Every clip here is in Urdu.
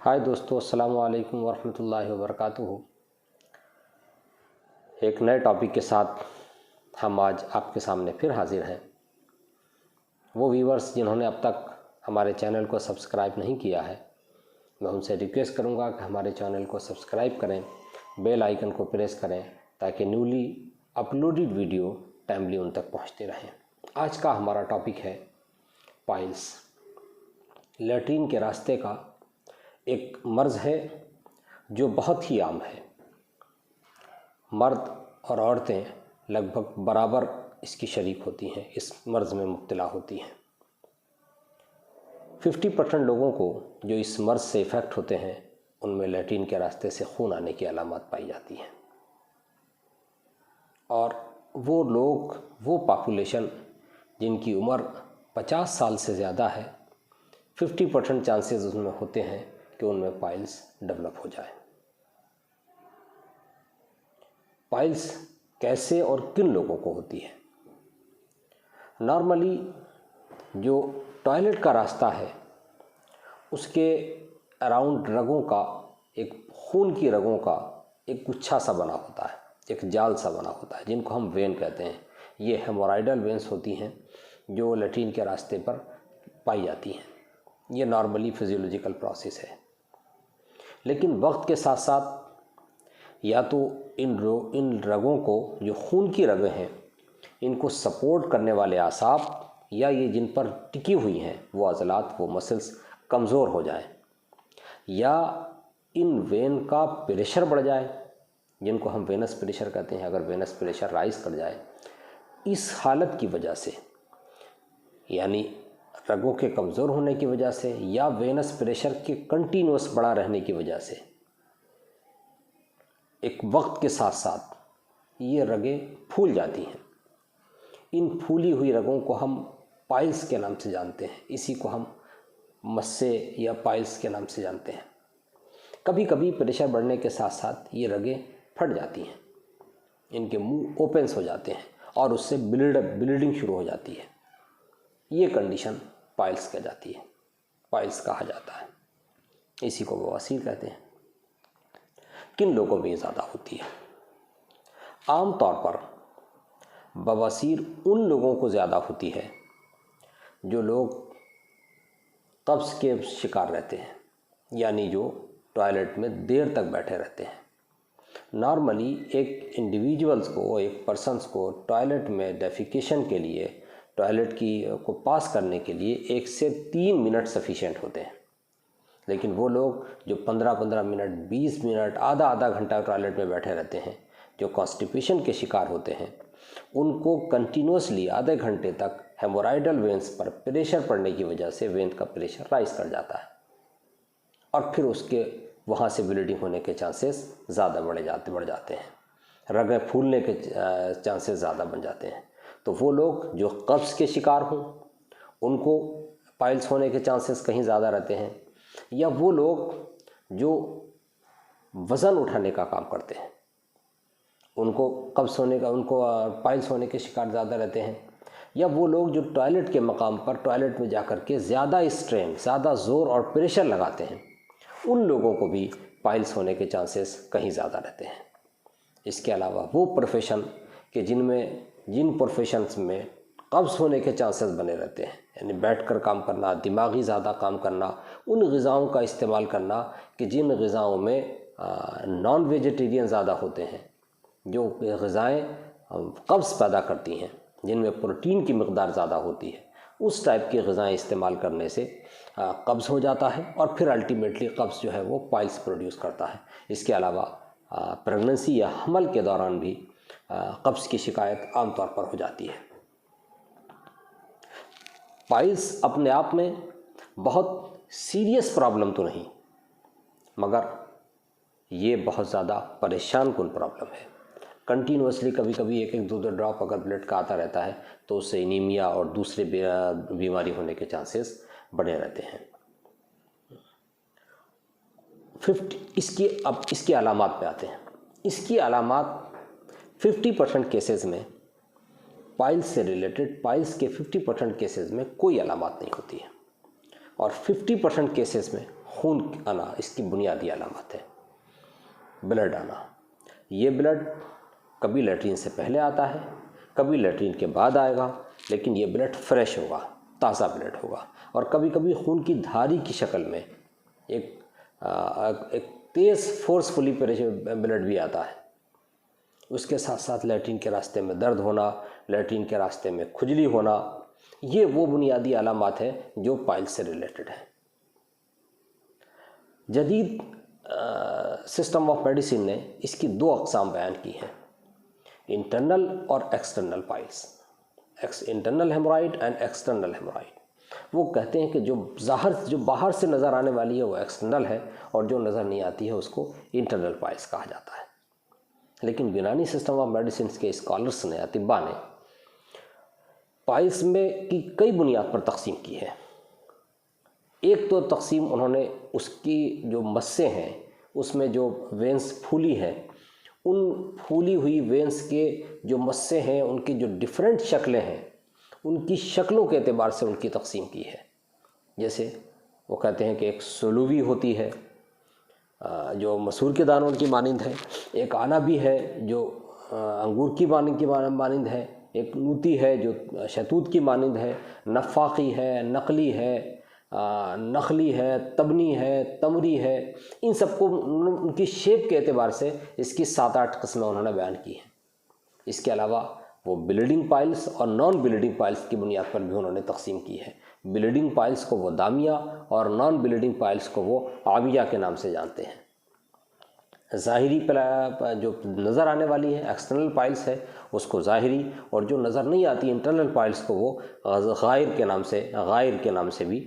ہائے دوستو، السلام علیکم ورحمۃ اللہ وبرکاتہ۔ ایک نئے ٹاپک کے ساتھ ہم آج آپ کے سامنے پھر حاضر ہیں۔ وہ ویورز جنہوں نے اب تک ہمارے چینل کو سبسکرائب نہیں کیا ہے، میں ان سے ریکویسٹ کروں گا کہ ہمارے چینل کو سبسکرائب کریں، بیل آئیکن کو پریس کریں تاکہ نیولی اپلوڈڈ ویڈیو ٹائملی ان تک پہنچتے رہیں۔ آج کا ہمارا ٹاپک ہے پائلس۔ لیٹرین کے راستے کا ایک مرض ہے جو بہت ہی عام ہے۔ مرد اور عورتیں لگ بھگ برابر اس کی شریک ہوتی ہیں، اس مرض میں مبتلا ہوتی ہیں۔ 50% لوگوں کو جو اس مرض سے افیکٹ ہوتے ہیں ان میں لیٹرین کے راستے سے خون آنے کی علامات پائی جاتی ہیں، اور وہ لوگ، وہ پاپولیشن جن کی عمر 50 سال سے زیادہ ہے، 50% چانسز اس میں ہوتے ہیں کہ ان میں پائلس ڈیولپ ہو جائے۔ پائلس کیسے اور کن لوگوں کو ہوتی ہے؟ نارملی جو ٹوائلٹ کا راستہ ہے اس کے اراؤنڈ رگوں کا، ایک خون کی رگوں کا ایک گچھا سا بنا ہوتا ہے، ایک جال سا بنا ہوتا ہے، جن کو ہم وین کہتے ہیں۔ یہ ہیمورائڈل وینس ہوتی ہیں جو لیٹرین کے راستے پر پائی جاتی ہیں۔ یہ نارملی فزیولوجیکل پروسیس ہے، لیکن وقت کے ساتھ ساتھ یا تو ان رگوں کو، جو خون کی رگیں ہیں، ان کو سپورٹ کرنے والے اعصاب یا یہ جن پر ٹکی ہوئی ہیں وہ عضلات، وہ مسلز کمزور ہو جائیں، یا ان وین کا پریشر بڑھ جائے، جن کو ہم وینس پریشر کہتے ہیں۔ اگر وینس پریشر رائز کر جائے، اس حالت کی وجہ سے، یعنی رگوں کے کمزور ہونے کی وجہ سے یا وینس پریشر کے کنٹینوس بڑا رہنے کی وجہ سے، ایک وقت کے ساتھ ساتھ یہ رگیں پھول جاتی ہیں۔ ان پھولی ہوئی رگوں کو ہم پائلس کے نام سے جانتے ہیں، اسی کو ہم مسے یا پائلس کے نام سے جانتے ہیں۔ کبھی کبھی پریشر بڑھنے کے ساتھ ساتھ یہ رگیں پھٹ جاتی ہیں، ان کے منہ اوپنس ہو جاتے ہیں اور اس سے بلیڈنگ شروع ہو جاتی ہے۔ یہ کنڈیشن پائلس کہہ جاتی ہے، پائلس کہا جاتا ہے، اسی کو بواسیر کہتے ہیں۔ کن لوگوں میں یہ زیادہ ہوتی ہے؟ عام طور پر بواسیر ان لوگوں کو زیادہ ہوتی ہے جو لوگ قبض کے شکار رہتے ہیں، یعنی جو ٹوائلٹ میں دیر تک بیٹھے رہتے ہیں۔ نارملی ایک انڈیویجولز کو، ایک پرسنس کو ٹوائلٹ میں ڈیفیکیشن کے لیے، ٹوائلٹ کو پاس کرنے کے لیے 1 سے 3 منٹ سفیشینٹ ہوتے ہیں، لیکن وہ لوگ جو 15 منٹ، 20 منٹ، آدھا گھنٹہ ٹوائلٹ میں بیٹھے رہتے ہیں، جو کانسٹیپیشن کے شکار ہوتے ہیں، ان کو کنٹینوسلی آدھے گھنٹے تک ہیمورائڈل وینس پر پریشر پڑنے کی وجہ سے وین کا پریشر رائز کر جاتا ہے، اور پھر اس کے وہاں سے بلیڈنگ ہونے کے چانسز زیادہ بڑھ جاتے ہیں، رگیں پھولنے کے چانسز زیادہ بن جاتے ہیں۔ تو وہ لوگ جو قبض کے شکار ہوں ان کو پائلس ہونے کے چانسز کہیں زیادہ رہتے ہیں، یا وہ لوگ جو وزن اٹھانے کا کام کرتے ہیں ان کو پائلس ہونے کے شکار زیادہ رہتے ہیں، یا وہ لوگ جو ٹوائلٹ کے مقام پر، ٹوائلٹ میں جا کر کے زیادہ اسٹرین، زیادہ زور اور پریشر لگاتے ہیں، ان لوگوں کو بھی پائلس ہونے کے چانسز کہیں زیادہ رہتے ہیں۔ اس کے علاوہ وہ پروفیشن کہ جن پروفیشنز میں قبض ہونے کے چانسز بنے رہتے ہیں، یعنی بیٹھ کر کام کرنا، دماغی زیادہ کام کرنا، ان غذاؤں کا استعمال کرنا کہ جن غذاؤں میں نان ویجیٹیرین زیادہ ہوتے ہیں، جو غذائیں قبض پیدا کرتی ہیں، جن میں پروٹین کی مقدار زیادہ ہوتی ہے، اس ٹائپ کی غذائیں استعمال کرنے سے قبض ہو جاتا ہے، اور پھر الٹیمیٹلی قبض جو ہے وہ پائلس پروڈیوس کرتا ہے۔ اس کے علاوہ پریگننسی یا حمل کے دوران بھی قبض کی شکایت عام طور پر ہو جاتی ہے۔ پائلس اپنے آپ میں بہت سیریس پرابلم تو نہیں، مگر یہ بہت زیادہ پریشان کن پرابلم ہے۔ کنٹینوسلی کبھی کبھی 1-2 ڈراپ اگر بلڈ کا آتا رہتا ہے تو اس سے انیمیا اور دوسرے بیماری ہونے کے چانسز بڑے رہتے ہیں۔ اب اس کی علامات پہ آتے ہیں۔ اس کی علامات 50% کیسز میں پائلس سے ریلیٹڈ، پائلس کے 50% کیسز میں کوئی علامات نہیں ہوتی ہے، اور 50% کیسز میں خون آنا اس کی بنیادی علامت ہے۔ بلڈ آنا، یہ بلڈ کبھی لیٹرین سے پہلے آتا ہے، کبھی لیٹرین کے بعد آئے گا، لیکن یہ بلڈ فریش ہوگا، تازہ بلڈ ہوگا، اور کبھی کبھی خون کی دھاری کی شکل میں ایک تیز فورسفلی بلڈ بھی آتا ہے۔ اس کے ساتھ ساتھ لیٹرین کے راستے میں درد ہونا، لیٹرین کے راستے میں کھجلی ہونا، یہ وہ بنیادی علامات ہیں جو پائلس سے ریلیٹڈ ہیں۔ جدید سسٹم آف میڈیسن نے اس کی دو اقسام بیان کی ہیں، انٹرنل اور external piles, internal haemorrhoid and external haemorrhoid. وہ کہتے ہیں کہ جو باہر سے نظر آنے والی ہے وہ ایکسٹرنل ہے، اور جو نظر نہیں آتی ہے اس کو انٹرنل پائلس کہا جاتا ہے۔ لیکن یونانی سسٹم آف میڈیسنس کے اسکالرس نے، اطباء نے، پائلس میں کی کئی بنیاد پر تقسیم کی ہے۔ ایک تو تقسیم انہوں نے اس کی جو مسیں ہیں، اس میں جو وینس پھولی ہیں، ان پھولی ہوئی وینس کے جو مسیں ہیں، ان کی جو ڈیفرنٹ شکلیں ہیں، ان کی شکلوں کے اعتبار سے ان کی تقسیم کی ہے۔ جیسے وہ کہتے ہیں کہ ایک سلووی ہوتی ہے جو مسور کے دانوں کی مانند ہے، ایک آنا بھی ہے جو انگور کی مانند ہے، ایک نوتی ہے جو شہتوت کی مانند ہے، نفاقی ہے، نقلی ہے، نخلی ہے، تبنی ہے، تمری ہے۔ ان سب کو ان کی شیپ کے اعتبار سے اس کی 7-8 قسمیں انہوں نے بیان کی ہیں۔ اس کے علاوہ وہ بلیڈنگ پائلس اور نان بلیڈنگ پائلس کی بنیاد پر بھی انہوں نے تقسیم کی ہے۔ بلیڈنگ پائلس کو وہ دامیہ اور نان بلیڈنگ پائلس کو وہ عامیہ کے نام سے جانتے ہیں۔ ظاہری جو نظر آنے والی ہے ایکسٹرنل پائلس ہے، اس کو ظاہری، اور جو نظر نہیں آتی انٹرنل پائلس کو وہ غائر کے نام سے بھی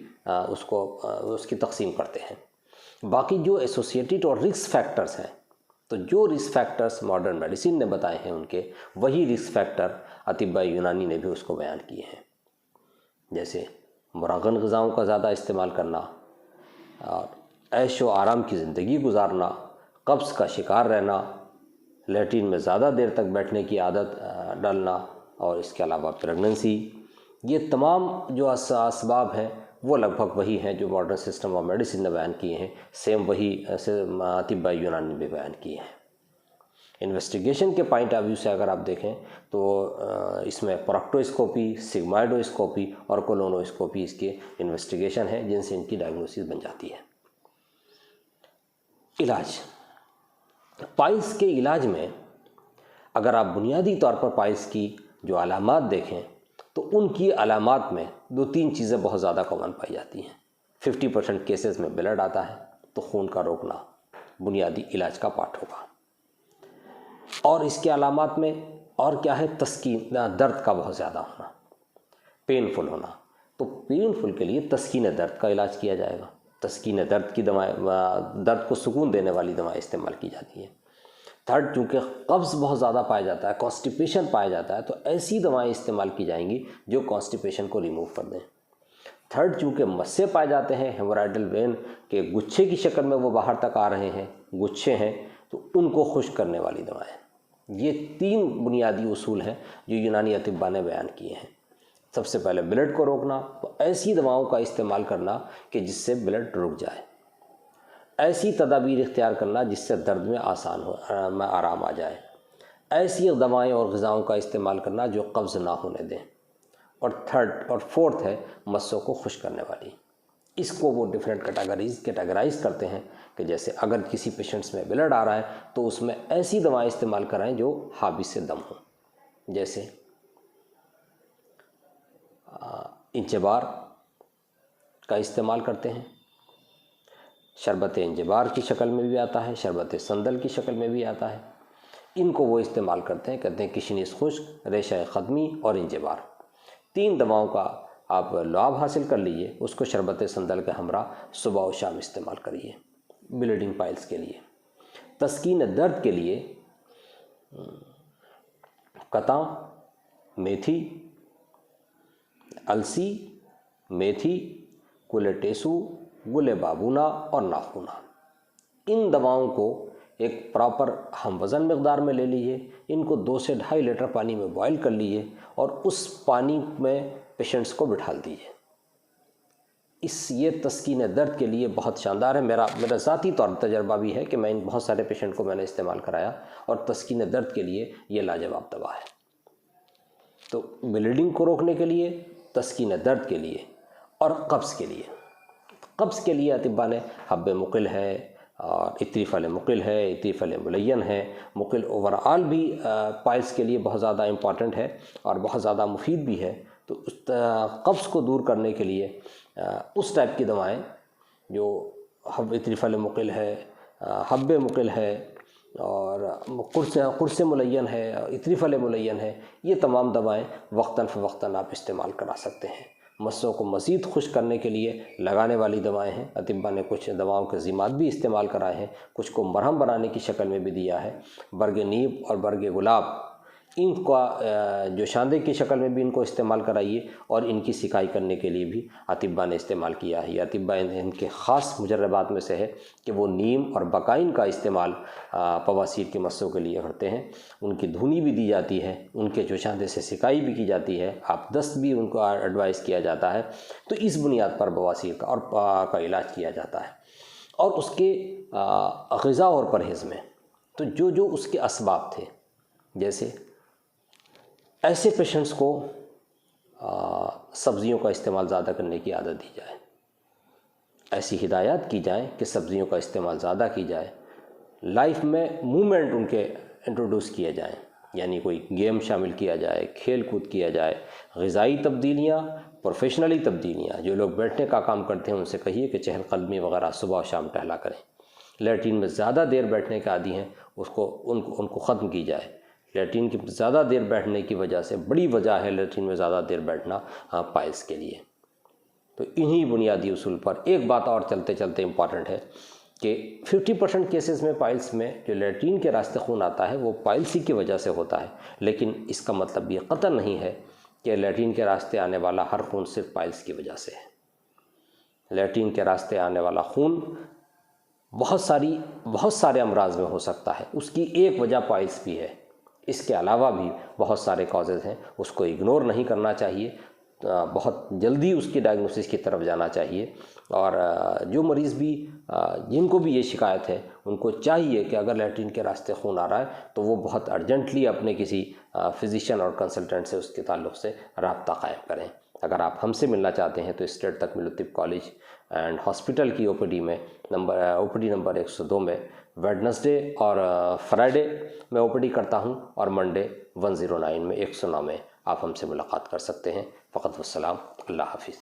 اس کی تقسیم کرتے ہیں۔ باقی جو ایسوسیٹڈ اور رسک فیکٹرز ہیں، تو جو رسک فیکٹرز ماڈرن میڈیسن نے بتائے ہیں ان کے، وہی رسک فیکٹر اطباء یونانی نے بھی اس کو بیان کیے ہیں۔ جیسے مراغن غذاؤں کا زیادہ استعمال کرنا، اور عیش و آرام کی زندگی گزارنا، قبض کا شکار رہنا، لیٹرین میں زیادہ دیر تک بیٹھنے کی عادت ڈالنا، اور اس کے علاوہ پریگننسی، یہ تمام جو اسباب ہیں وہ لگ بھگ وہی ہیں جو ماڈرن سسٹم آف میڈیسن نے بیان کیے ہیں، سیم وہی اطباء یونانی نے بھی بیان کیے ہیں۔ انویسٹیگیشن کے پوائنٹ آف ویو سے اگر آپ دیکھیں تو اس میں پروکٹوسکوپی، سگمائڈوسکوپی اور کولونوسکوپی اس کے انویسٹیگیشن ہے جن سے ان کی ڈائگنوسس بن جاتی ہے۔ علاج، پائلس کے علاج میں اگر آپ بنیادی طور پر پائلس کی جو علامات دیکھیں تو ان کی علامات میں 2-3 چیزیں بہت زیادہ کامن پائی جاتی ہیں۔ 50% کیسز میں بلڈ آتا ہے، تو خون کا روکنا بنیادی علاج کا پارٹ ہوگا۔ اور اس کے علامات میں اور کیا ہے، تسکین، درد کا بہت زیادہ ہونا، پینفل ہونا، تو پینفل کے لیے تسکین درد کا علاج کیا جائے گا۔ تسکین درد کی دوائیں، درد کو سکون دینے والی دوائیں استعمال کی جاتی ہیں۔ تھرڈ، چونکہ قبض بہت زیادہ پایا جاتا ہے، کانسٹیپیشن پایا جاتا ہے، تو ایسی دوائیں استعمال کی جائیں گی جو کانسٹیپیشن کو ریموو کر دیں۔ تھرڈ، چونکہ مسے پائے جاتے ہیں، ہیمورائڈل وین کے گچھے کی شکل میں وہ باہر تک آ رہے ہیں، گچھے ہیں، تو ان کو خشک کرنے والی دوائیں۔ یہ 3 بنیادی اصول ہیں جو یونانی اطباء نے بیان کیے ہیں۔ سب سے پہلے بلڈ کو روکنا، تو ایسی دواؤں کا استعمال کرنا کہ جس سے بلڈ رک جائے، ایسی تدابیر اختیار کرنا جس سے درد میں آرام آ جائے، ایسی دوائیں اور غذاؤں کا استعمال کرنا جو قبض نہ ہونے دیں، اور تھرڈ اور فورتھ ہے مسوں کو خشک کرنے والی۔ اس کو وہ ڈفرینٹ کیٹیگرائز کرتے ہیں کہ جیسے اگر کسی پیشنٹس میں بلڈ آ رہا ہے تو اس میں ایسی دوائیں استعمال کرائیں جو حابس سے دم ہوں، جیسے انجبار کا استعمال کرتے ہیں، شربت انجبار کی شکل میں بھی آتا ہے، شربت سندل کی شکل میں بھی آتا ہے، ان کو وہ استعمال کرتے ہیں، کہتے ہیں کشنیس خشک، ریشہ ختمی اور انجبار۔ 3 دواؤں کا آپ لعاب حاصل کر لیجئے، اس کو شربت سندل کے ہمراہ صبح و شام استعمال کریے بلیڈنگ پائلس کے لیے۔ تسکین درد کے لیے کتاں، میتھی، السی، میتھی، گل ٹیسو، گل بابونا اور ناخونا، ان دواؤں کو ایک پراپر ہم وزن مقدار میں لے لیجئے، ان کو 2 سے 2.5 لیٹر پانی میں بوائل کر لیجئے، اور اس پانی میں پیشنٹس کو بٹھال دیجئے۔ یہ تسکین درد کے لیے بہت شاندار ہے. میرا ذاتی طور پر تجربہ بھی ہے کہ میں ان بہت سارے پیشنٹ کو میں نے استعمال کرایا اور تسکین درد کے لیے یہ لاجواب دوا ہے. تو بلیڈنگ کو روکنے کے لیے، تسکین درد کے لیے اور قبض کے لیے. قبض کے لیے اطباء نے حب مقل ہے اور عطری فل مقل ہے، عطری فل ملین ہے. مقل اوور آل بھی پائلس کے لیے بہت زیادہ امپورٹنٹ ہے اور بہت زیادہ مفید بھی ہے. تو اس قبض کو دور کرنے کے لیے اس ٹائپ کی دوائیں جو عطری فل مقل ہے، حب مقل ہے اور قرص ملین ہے، عطری فل ملین ہے، یہ تمام دوائیں وقتاً فوقتاً آپ استعمال کرا سکتے ہیں. مسوں کو مزید خشک کرنے کے لیے لگانے والی دوائیں ہیں. اطباء نے کچھ دواؤں کے ذمات بھی استعمال کرائے ہیں، کچھ کو مرہم بنانے کی شکل میں بھی دیا ہے. برگ نیب اور برگ گلاب ان کا جوشاندے کی شکل میں بھی ان کو استعمال کرائیے اور ان کی سکائی کرنے کے لیے بھی اطباء نے استعمال کیا ہے. یہ اطباء ان کے خاص مجربات میں سے ہے کہ وہ نیم اور بقائن کا استعمال بواسیر کے مسوں کے لیے کرتے ہیں. ان کی دھونی بھی دی جاتی ہے، ان کے جوشاندے سے سکائی بھی کی جاتی ہے، آپ دست بھی ان کو ایڈوائز کیا جاتا ہے. تو اس بنیاد پر بواسیر کا علاج کیا جاتا ہے. اور اس کے غذا اور پرہیز میں تو جو اس کے اسباب تھے، جیسے ایسے پیشنٹس کو سبزیوں کا استعمال زیادہ کرنے کی عادت دی جائے، ایسی ہدایات کی جائیں کہ سبزیوں کا استعمال زیادہ کی جائے. لائف میں موومنٹ ان کے انٹروڈیوس کیے جائیں، یعنی کوئی گیم شامل کیا جائے، کھیل کود کیا جائے. غذائی تبدیلیاں، پروفیشنلی تبدیلیاں، جو لوگ بیٹھنے کا کام کرتے ہیں ان سے کہیے کہ چہل قدمی وغیرہ صبح و شام ٹہلا کریں. لیٹرین میں زیادہ دیر بیٹھنے کے عادی ہیں ان کو ختم کی جائے. لیٹرین کی زیادہ دیر بیٹھنے کی وجہ سے بڑی وجہ ہے لیٹرین میں زیادہ دیر بیٹھنا پائلس کے لیے. تو انہی بنیادی اصول پر ایک بات اور چلتے چلتے امپورٹنٹ ہے کہ 50% کیسز میں پائلس میں جو لیٹرین کے راستے خون آتا ہے وہ پائلس ہی کی وجہ سے ہوتا ہے. لیکن اس کا مطلب یہ قطعا نہیں ہے کہ لیٹرین کے راستے آنے والا ہر خون صرف پائلس کی وجہ سے ہے. لیٹرین کے راستے آنے والا خون بہت سارے امراض میں ہو سکتا ہے. اس کی ایک وجہ پائلس بھی ہے. اس کے علاوہ بھی بہت سارے کازز ہیں، اس کو اگنور نہیں کرنا چاہیے. بہت جلدی اس کی ڈائگنوسس کی طرف جانا چاہیے. اور جو مریض بھی جن کو بھی یہ شکایت ہے ان کو چاہیے کہ اگر لیٹرین کے راستے خون آ رہا ہے تو وہ بہت ارجنٹلی اپنے کسی فزیشین اور کنسلٹنٹ سے اس کے تعلق سے رابطہ قائم کریں. اگر آپ ہم سے ملنا چاہتے ہیں تو اسٹیٹ تکمیل الطب کالج اینڈ ہاسپٹل کی او پی ڈی نمبر 102 میں ویڈنسڈے اور فرائیڈے میں او پی ڈی کرتا ہوں اور منڈے 109 میں 109 میں آپ ہم سے ملاقات کر سکتے ہیں. فقط والسلام. اللہ حافظ.